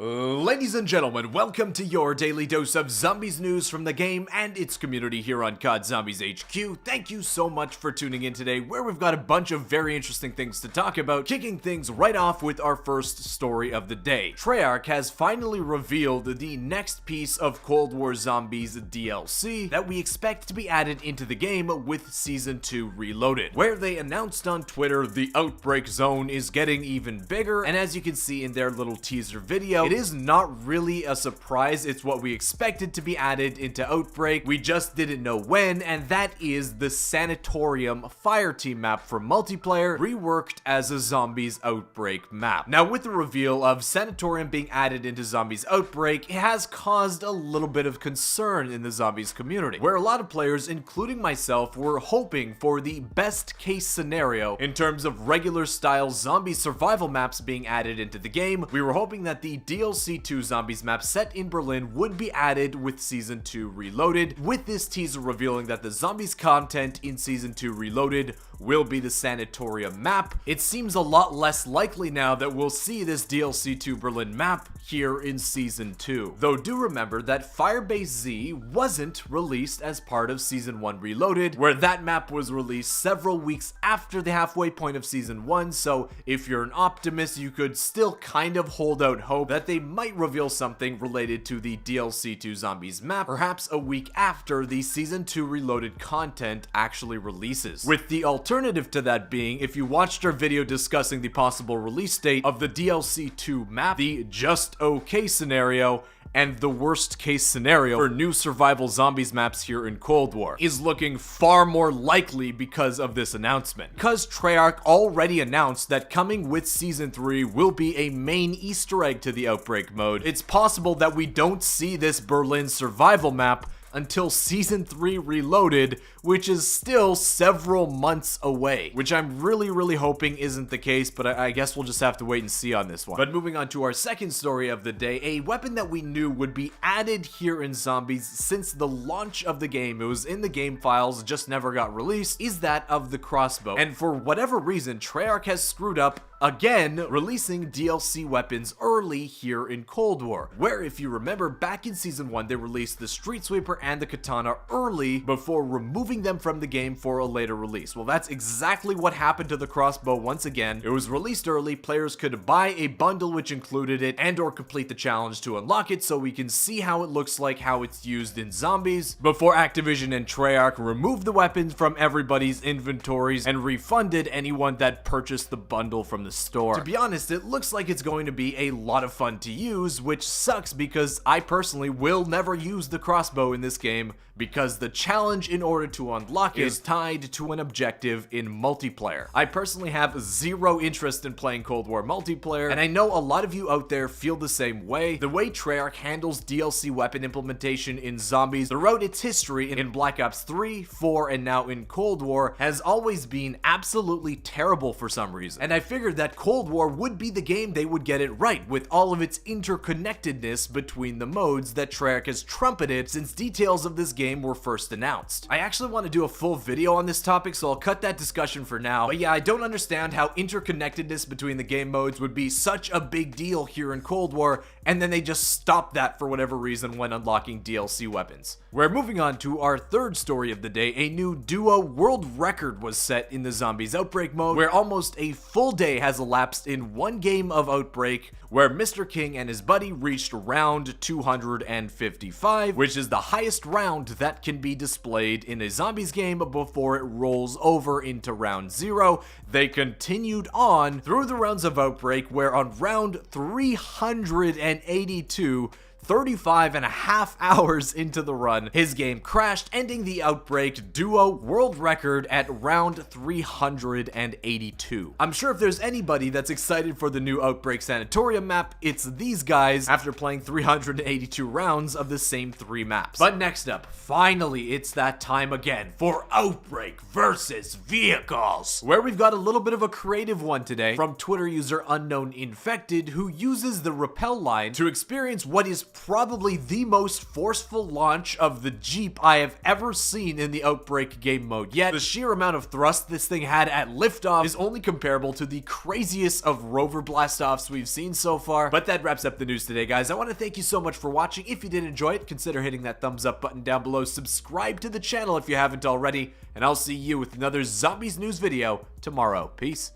Ladies and gentlemen, welcome to your daily dose of zombies news from the game and its community here on COD Zombies HQ. Thank you so much for tuning in today, where we've got a bunch of very interesting things to talk about, kicking things right off with our first story of the day. Treyarch has finally revealed the next piece of Cold War Zombies DLC that we expect to be added into the game with Season 2 Reloaded, where they announced on Twitter the Outbreak Zone is getting even bigger, and as you can see in their little teaser video, it is not really a surprise. It's what we expected to be added into Outbreak. We just didn't know when, and that is the Sanatorium Fireteam map for multiplayer, reworked as a Zombies Outbreak map. Now, with the reveal of Sanatorium being added into Zombies Outbreak, it has caused a little bit of concern in the Zombies community, where a lot of players, including myself, were hoping for the best case scenario in terms of regular style zombie survival maps being added into the game. We were hoping that the DLC 2 Zombies map set in Berlin would be added with Season 2 Reloaded, with this teaser revealing that the Zombies content in Season 2 Reloaded will be the Sanatorium map. It seems a lot less likely now that we'll see this DLC 2 Berlin map here in Season 2. Though do remember that Firebase Z wasn't released as part of Season 1 Reloaded, where that map was released several weeks after the halfway point of Season 1, so if you're an optimist, you could still kind of hold out hope that they might reveal something related to the DLC 2 Zombies map, perhaps a week after the Season 2 Reloaded content actually releases. With the alternative to that being, if you watched our video discussing the possible release date of the DLC 2 map, the just okay scenario, and the worst case scenario for new survival zombies maps here in Cold War is looking far more likely because of this announcement. Because Treyarch already announced that coming with Season 3 will be a main Easter egg to the Outbreak mode, it's possible that we don't see this Berlin survival map until Season 3 Reloaded, which is still several months away, which I'm really hoping isn't the case, but I guess we'll just have to wait and see on this one. But moving on to our second story of the day, a weapon that we knew would be added here in Zombies since the launch of the game, it was in the game files, just never got released, is that of the crossbow. And for whatever reason, Treyarch has screwed up again, releasing DLC weapons early here in Cold War, where if you remember back in Season 1 they released the Street Sweeper and the Katana early before removing them from the game for a later release. Well, that's exactly what happened to the crossbow once again. It was released early, players could buy a bundle which included it and or complete the challenge to unlock it so we can see how it looks like, how it's used in Zombies, before Activision and Treyarch removed the weapons from everybody's inventories and refunded anyone that purchased the bundle from the store. To be honest, it looks like it's going to be a lot of fun to use, which sucks because I personally will never use the crossbow in this game because the challenge in order to unlock it is tied to an objective in multiplayer. I personally have zero interest in playing Cold War multiplayer, and I know a lot of you out there feel the same way. The way Treyarch handles DLC weapon implementation in Zombies throughout its history in Black Ops 3, 4, and now in Cold War has always been absolutely terrible for some reason. And I figured that Cold War would be the game they would get it right, with all of its interconnectedness between the modes that Treyarch has trumpeted since details of this game were first announced. I actually want to do a full video on this topic, so I'll cut that discussion for now. But yeah, I don't understand how interconnectedness between the game modes would be such a big deal here in Cold War, and then they just stopped that for whatever reason when unlocking DLC weapons. We're moving on to our third story of the day. A new duo world record was set in the Zombies Outbreak mode, where almost a full day has elapsed in one game of Outbreak, where Mr. King and his buddy reached round 255, which is the highest round that can be displayed in a Zombies game before it rolls over into round 0. They continued on through the rounds of Outbreak, where on round 382, 35 and a half hours into the run, his game crashed, ending the Outbreak duo world record at round 382. I'm sure if there's anybody that's excited for the new Outbreak Sanatorium map, it's these guys after playing 382 rounds of the same 3 maps. But next up, finally, it's that time again for Outbreak versus Vehicles, where we've got a little bit of a creative one today from Twitter user Unknown Infected, who uses the rappel line to experience what is probably the most forceful launch of the Jeep I have ever seen in the Outbreak game mode yet. The sheer amount of thrust this thing had at liftoff is only comparable to the craziest of rover blastoffs we've seen so far. But that wraps up the news today, guys. I want to thank you so much for watching. If you did enjoy it, consider hitting that thumbs up button down below. Subscribe to the channel if you haven't already, and I'll see you with another Zombies news video tomorrow. Peace.